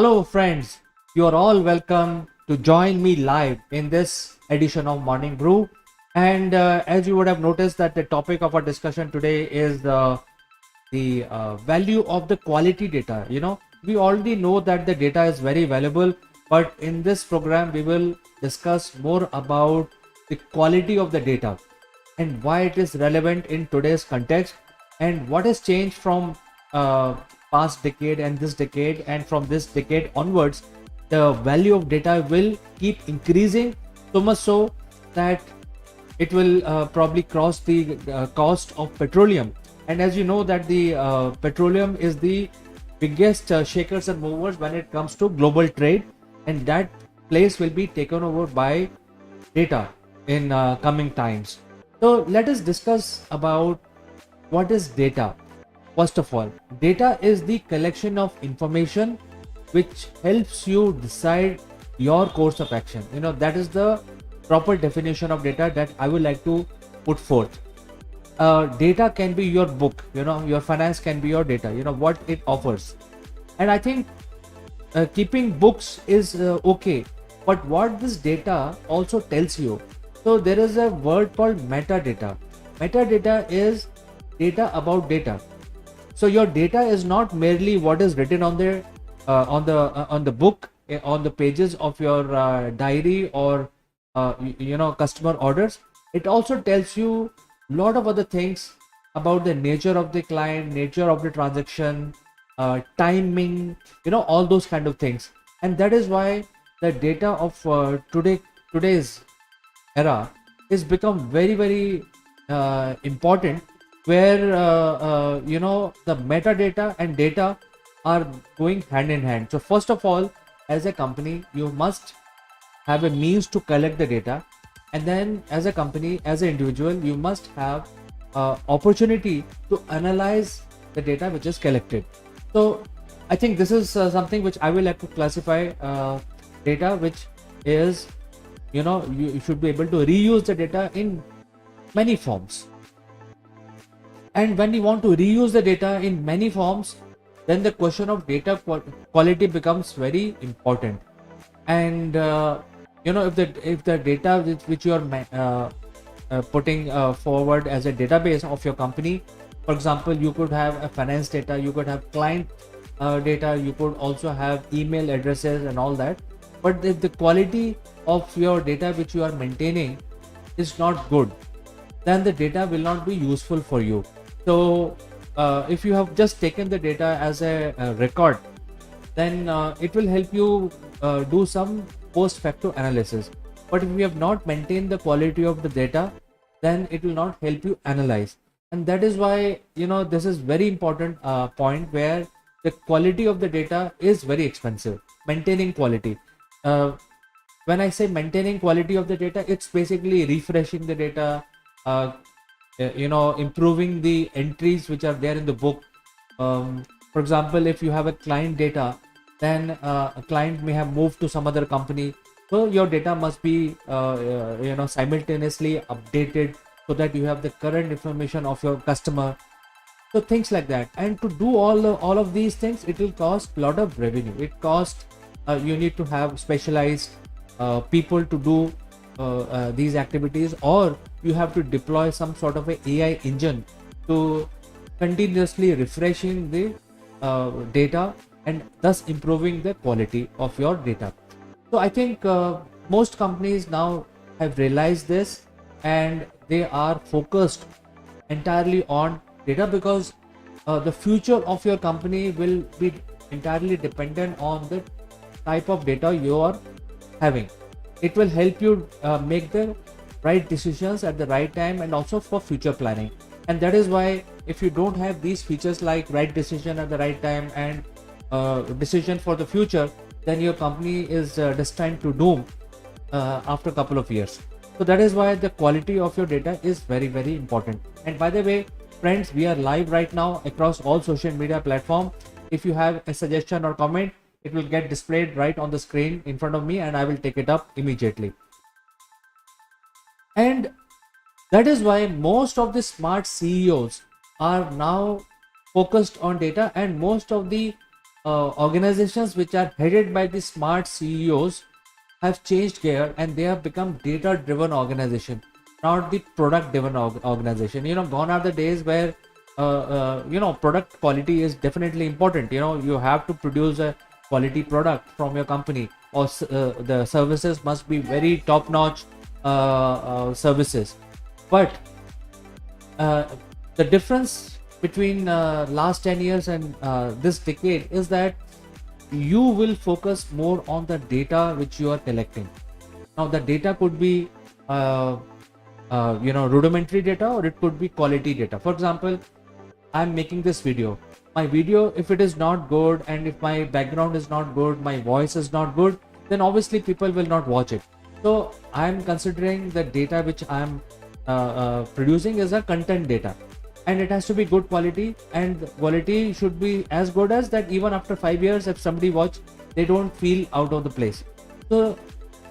Hello, friends. You are all welcome to join me live in this edition of Morning Brew. And as you would have noticed, that the topic of our discussion today is the value of the quality data. We already know that the data is very valuable, but in this program, we will discuss more about the quality of the data and why it is relevant in today's context and what has changed from past decade and this decade, and from this decade onwards the value of data will keep increasing, so much so that it will probably cross the cost of petroleum. And as you know that the petroleum is the biggest shakers and movers when it comes to global trade, and that place will be taken over by data in coming times. So let us discuss about what is data. First of all, data is the collection of information which helps you decide your course of action. That is the proper definition of data that I would like to put forth. Data can be your book, your finance can be your data, what it offers. And I think keeping books is okay, but what this data also tells you. So there is a word called metadata. Metadata is data about data. So your data is not merely what is written on the book, on the pages of your diary, or customer orders. It also tells you a lot of other things about the nature of the client, nature of the transaction, timing, all those kind of things. And that is why the data of today's era is become very, very important, where the metadata and data are going hand in hand. So first of all, as a company, you must have a means to collect the data, and then as a company, as an individual, you must have opportunity to analyze the data which is collected. So I think this is something which I will like to classify data, which is, you should be able to reuse the data in many forms. And when you want to reuse the data in many forms, then the question of data quality becomes very important. And if the data which you are putting forward as a database of your company, for example, you could have a finance data, you could have client data, you could also have email addresses and all that. But if the quality of your data which you are maintaining is not good, then the data will not be useful for you. So if you have just taken the data as a record, then it will help you do some post facto analysis. But if you have not maintained the quality of the data, then it will not help you analyze. And that is why, this is very important point, where the quality of the data is very expensive. Maintaining quality. When I say maintaining quality of the data, it's basically refreshing the data, improving the entries which are there in the book. For example, if you have a client data, then a client may have moved to some other company, so your data must be simultaneously updated, so that you have the current information of your customer. So things like that. And to do all of these things, it will cost a lot of revenue. It costs, you need to have specialized people to do these activities, or you have to deploy some sort of a AI engine to continuously refreshing the data, and thus improving the quality of your data. So I think most companies now have realized this, and they are focused entirely on data, because the future of your company will be entirely dependent on the type of data you are having. It will help you make the right decisions at the right time, and also for future planning. And that is why, if you don't have these features like right decision at the right time and decision for the future, then your company is destined to doom after a couple of years. So that is why the quality of your data is very, very important. And by the way, friends, we are live right now across all social media platforms. If you have a suggestion or comment, it will get displayed right on the screen in front of me, and I will take it up immediately. And that is why most of the smart CEOs are now focused on data, and most of the organizations which are headed by the smart CEOs have changed gear and they have become data driven organization, not the product driven organization. Gone are the days where product quality is definitely important. You have to produce a quality product from your company, or the services must be very top notch services. But uh, the difference between last 10 years and this decade is that you will focus more on the data which you are collecting. Now the data could be rudimentary data, or it could be quality data. For example, I'm making this video. My video, if it is not good, and if my background is not good, my voice is not good, then obviously people will not watch it. So I'm considering the data which I'm producing is a content data, and it has to be good quality, and the quality should be as good as that even after 5 years, if somebody watch, they don't feel out of the place. So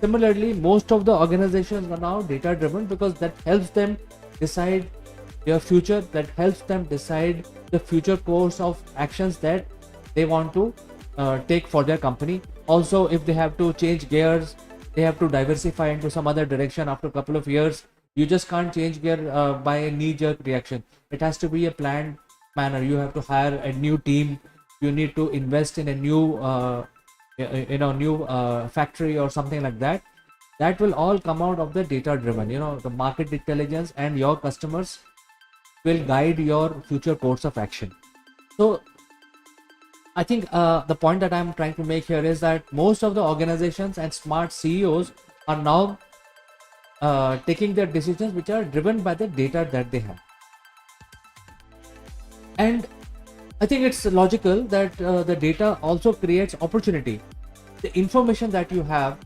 similarly, most of the organizations are now data driven because that helps them decide their future, that helps them decide the future course of actions that they want to take for their company. Also, if they have to change gears, they have to diversify into some other direction after a couple of years. You just can't change gear by a knee-jerk reaction. It has to be a planned manner. You have to hire a new team. You need to invest in a new new factory or something like that. That will all come out of the data driven. The market intelligence and your customers will guide your future course of action. So I think the point that I'm trying to make here is that most of the organizations and smart CEOs are now taking their decisions which are driven by the data that they have. And I think it's logical that the data also creates opportunity. The information that you have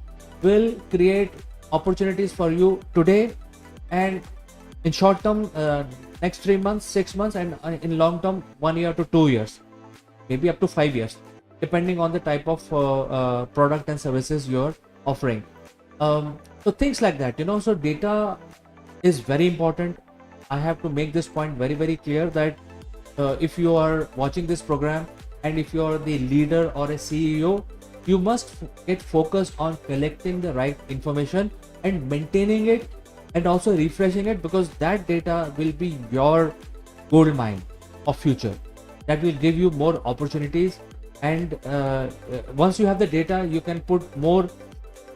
will create opportunities for you today, and in short term, next 3 months, 6 months, and in long term, 1 year to 2 years, maybe up to 5 years, depending on the type of product and services you're offering. So things like that. So data is very important. I have to make this point very, very clear that if you are watching this program, and if you are the leader or a CEO, you must get focused on collecting the right information and maintaining it, and also refreshing it, because that data will be your gold mine of future. That will give you more opportunities, and once you have the data, you can put more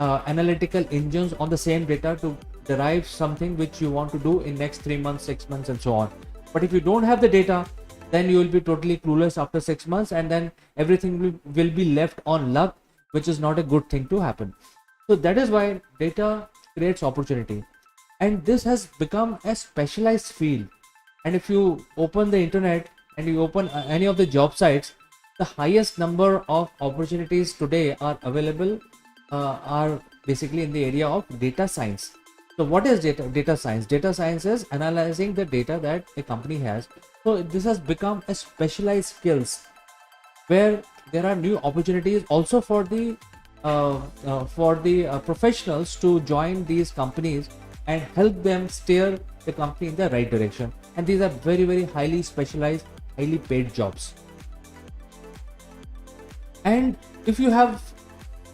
analytical engines on the same data to derive something which you want to do in next 3 months, 6 months, and so on. But if you don't have the data, then you will be totally clueless after 6 months, and then everything will be left on luck, which is not a good thing to happen. So that is why data creates opportunity, and this has become a specialized field. And if you open the internet and you open any of the job sites, the highest number of opportunities today are available are basically in the area of data science. So what is data science? Data science is analyzing the data that a company has. So this has become a specialized skills where there are new opportunities also for the professionals to join these companies and help them steer the company in the right direction. And these are very, very highly specialized, highly paid jobs. And if you have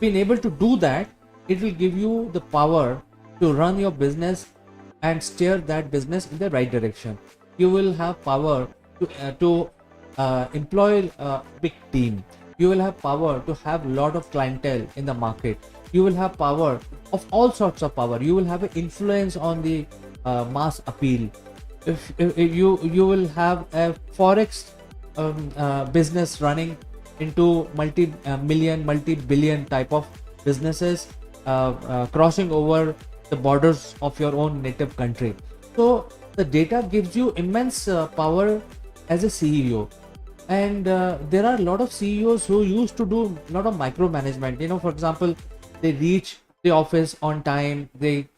been able to do that, it will give you the power to run your business and steer that business in the right direction. You will have power to employ a big team. You will have power to have a lot of clientele in the market. You will have power of all sorts of power. You will have an influence on the mass appeal. If you will have a forex business running into multi-million, multi-billion type of businesses crossing over the borders of your own native country. So the data gives you immense power as a CEO. And there are a lot of CEOs who used to do a lot of micromanagement. For example, they reach the office on time. They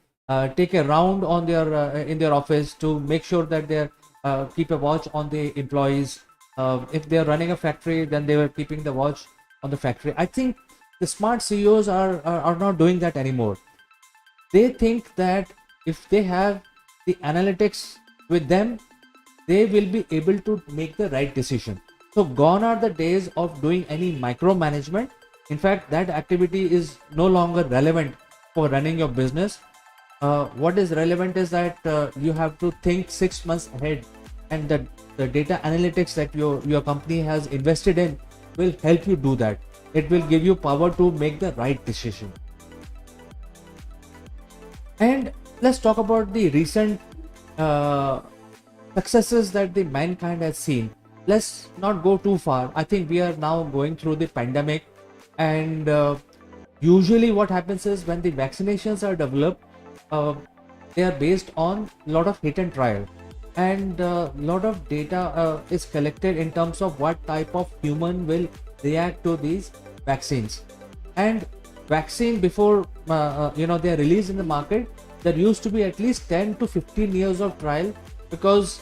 take a round on their in their office to make sure that they keep a watch on the employees. If they are running a factory, then they were keeping the watch on the factory. I think the smart CEOs are not doing that anymore. They think that if they have the analytics with them, they will be able to make the right decision. So gone are the days of doing any micromanagement. In fact, that activity is no longer relevant for running your business. What is relevant is that you have to think 6 months ahead, and the data analytics that your company has invested in will help you do that. It will give you power to make the right decision. And let's talk about the recent uh, successes that the mankind has seen. Let's not go too far. I think we are now going through the pandemic, and usually what happens is when the vaccinations are developed, uh, they are based on a lot of hit and trial, and a lot of data is collected in terms of what type of human will react to these vaccines. And vaccine before they are released in the market, there used to be at least 10 to 15 years of trial, because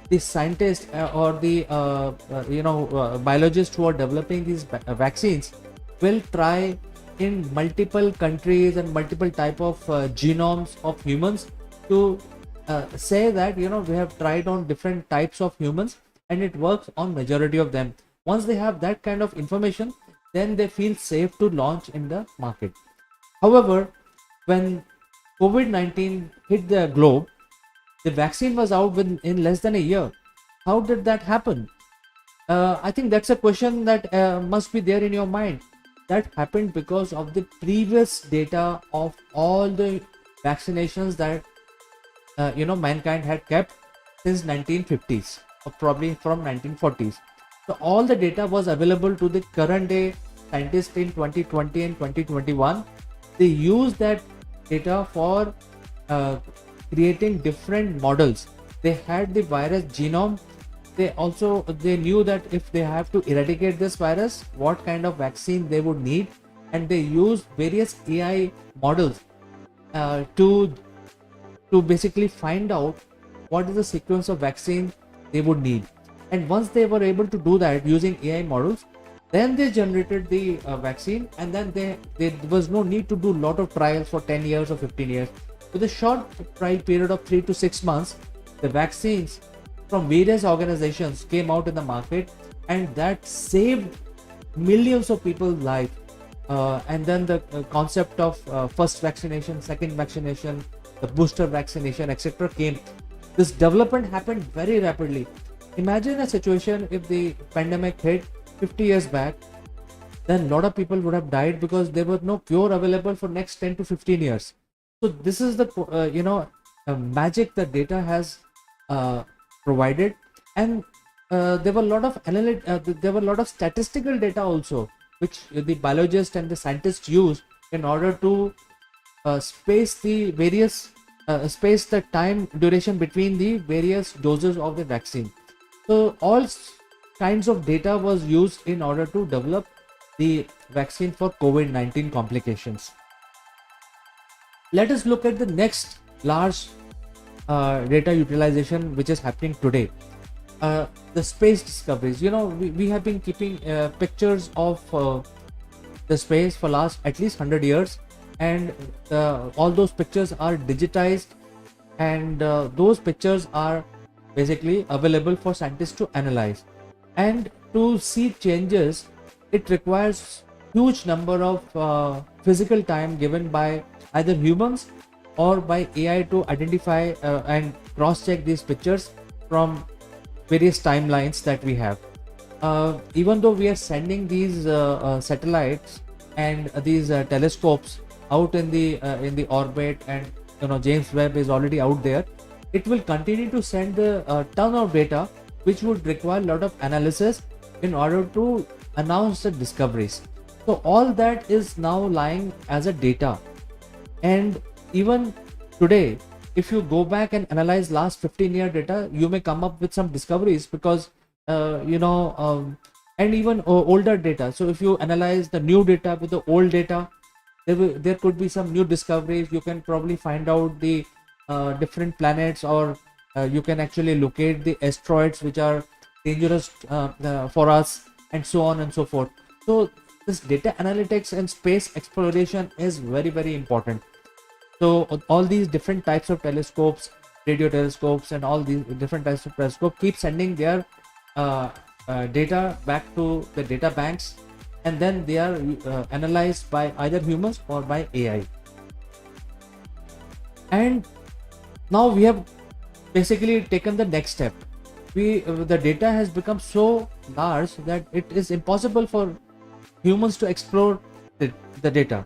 the scientists or the biologists who are developing these vaccines will try in multiple countries and multiple type of genomes of humans to say that we have tried on different types of humans and it works on majority of them. Once they have that kind of information, then they feel safe to launch in the market. However, when COVID-19 hit the globe, the vaccine was out in less than a year. How did that happen? I think that's a question that must be there in your mind. That happened because of the previous data of all the vaccinations that mankind had kept since 1950s, or probably from 1940s. So all the data was available to the current day scientists in 2020 and 2021. They used that data for creating different models. They had the virus genome. They knew that if they have to eradicate this virus, what kind of vaccine they would need, and they used various AI models to basically find out what is the sequence of vaccine they would need. And once they were able to do that using AI models, then they generated the vaccine, and then there was no need to do a lot of trials for 10 years or 15 years. With a short trial period of 3 to 6 months, the vaccines from various organizations came out in the market, and that saved millions of people's life. And then the concept of first vaccination, second vaccination, the booster vaccination, etc. came. This development happened very rapidly. Imagine a situation if the pandemic hit 50 years back, then a lot of people would have died because there was no cure available for next 10 to 15 years. So this is the magic that data has provided. And there were a lot of statistical data also, which the biologists and the scientists use in order to space the time duration between the various doses of the vaccine. So all kinds of data was used in order to develop the vaccine for COVID-19 complications. Let us look at the next large data utilization which is happening today. The space discoveries. We have been keeping pictures of the space for last at least 100 years, and all those pictures are digitized, and those pictures are basically available for scientists to analyze. And to see changes, it requires huge number of physical time given by either humans or by AI to identify and cross-check these pictures from various timelines that we have. Even though we are sending these satellites and these telescopes out in the orbit, and James Webb is already out there, it will continue to send a ton of data which would require a lot of analysis in order to announce the discoveries. So all that is now lying as a data. And even today, if you go back and analyze last 15-year data, you may come up with some discoveries, because and even older data. So if you analyze the new data with the old data, there could be some new discoveries. You can probably find out the different planets, or you can actually locate the asteroids which are dangerous for us, and so on and so forth. So this data analytics and space exploration is very, very important. So all these different types of telescopes, radio telescopes, and all these different types of telescopes keep sending their data back to the data banks, and then they are analyzed by either humans or by AI. And now we have basically taken the next step. The data has become so large that it is impossible for humans to explore the data.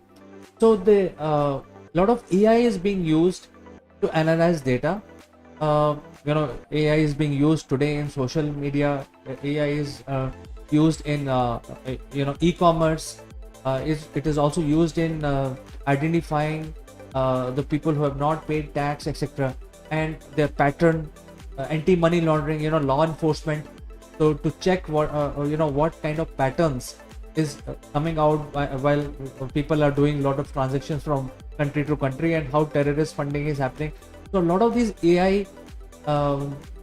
So the lot of AI is being used to analyze data. AI is being used today in social media. AI is used in e-commerce. It is also used in identifying the people who have not paid tax, etc., and their pattern, anti-money laundering, law enforcement. So to check what kind of patterns is coming out while people are doing a lot of transactions from country to country, and how terrorist funding is happening. So a lot of these AI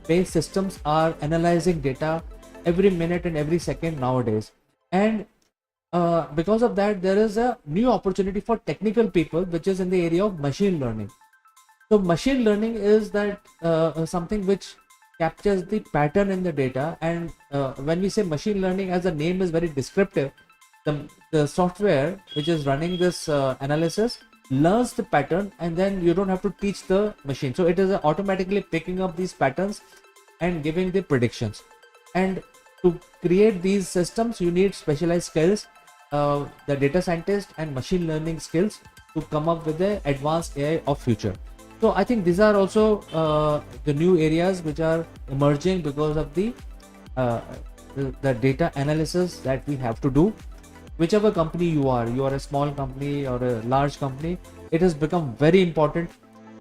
based systems are analyzing data every minute and every second nowadays. And because of that, there is a new opportunity for technical people, which is in the area of machine learning. So machine learning is that something which captures the pattern in the data. And when we say machine learning, as the name is very descriptive, the software which is running this analysis learns the pattern, and then you don't have to teach the machine. So it is automatically picking up these patterns and giving the predictions. And to create these systems, you need specialized skills, the data scientist and machine learning skills, to come up with the advanced AI of future. So I think these are also the new areas which are emerging because of the data analysis that we have to do. Whichever company you are a small company or a large company, it has become very important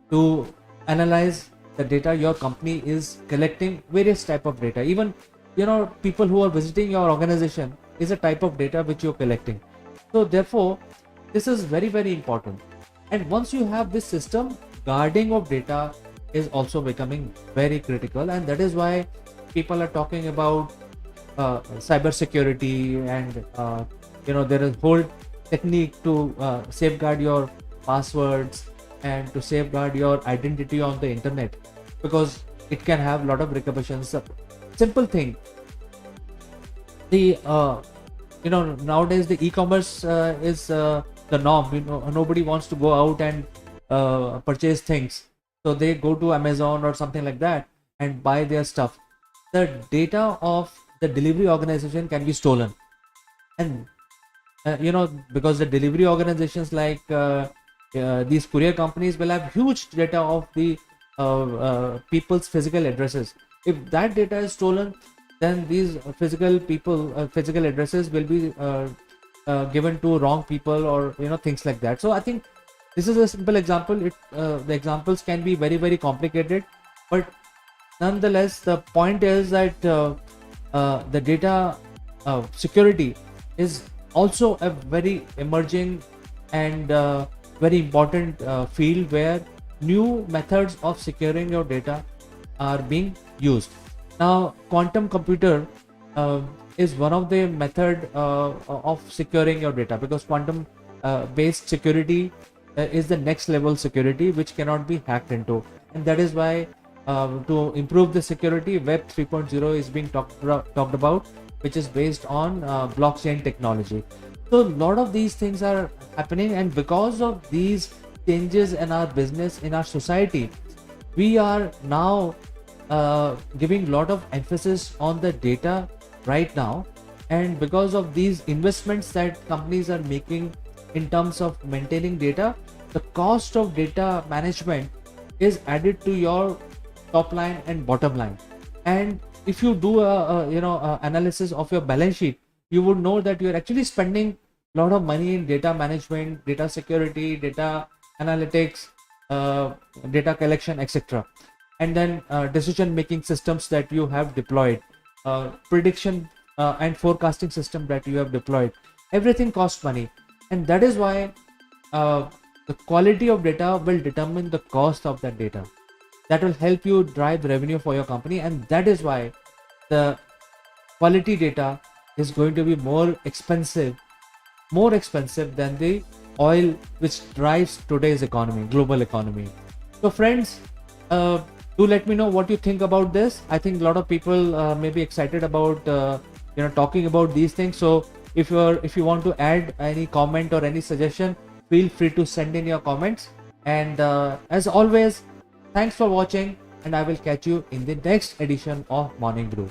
to analyze the data. Your company is collecting various type of data. Even people who are visiting your organization is a type of data which you're collecting. So therefore, this is very, very important. And once you have this system, guarding of data is also becoming very critical, and that is why people are talking about cyber security, and there is whole technique to safeguard your passwords and to safeguard your identity on the internet, because it can have a lot of repercussions. Simple thing, the nowadays the e-commerce is the norm. Nobody wants to go out and purchase things, so they go to Amazon or something like that and buy their stuff. The data of the delivery organization can be stolen, and because the delivery organizations like these courier companies will have huge data of the people's physical addresses. If that data is stolen, then these physical addresses will be given to wrong people, or things like that. So I think this is a simple example. The examples can be very, very complicated, but nonetheless the point is that the data security is also a very emerging and very important field, where new methods of securing your data are being used. Now, quantum computer is one of the method of securing your data, because quantum based security is the next level security which cannot be hacked into. And that is why to improve the security, Web 3.0 is being talked about, which is based on blockchain technology. So a lot of these things are happening, and because of these changes in our business, in our society, we are now giving a lot of emphasis on the data right now. And because of these investments that companies are making in terms of maintaining data, the cost of data management is added to your top line and bottom line. And if you do a analysis of your balance sheet, you would know that you're actually spending a lot of money in data management, data security, data analytics, data collection, etc. And then decision making systems that you have deployed, prediction and forecasting system that you have deployed. Everything costs money, and that is why the quality of data will determine the cost of that data. That will help you drive revenue for your company, and that is why the quality data is going to be more expensive than the oil which drives today's economy, global economy. So friends, do let me know what you think about this. I think a lot of people may be excited about talking about these things. So if you want to add any comment or any suggestion, feel free to send in your comments. And as always, thanks for watching, and I will catch you in the next edition of Morning Brew.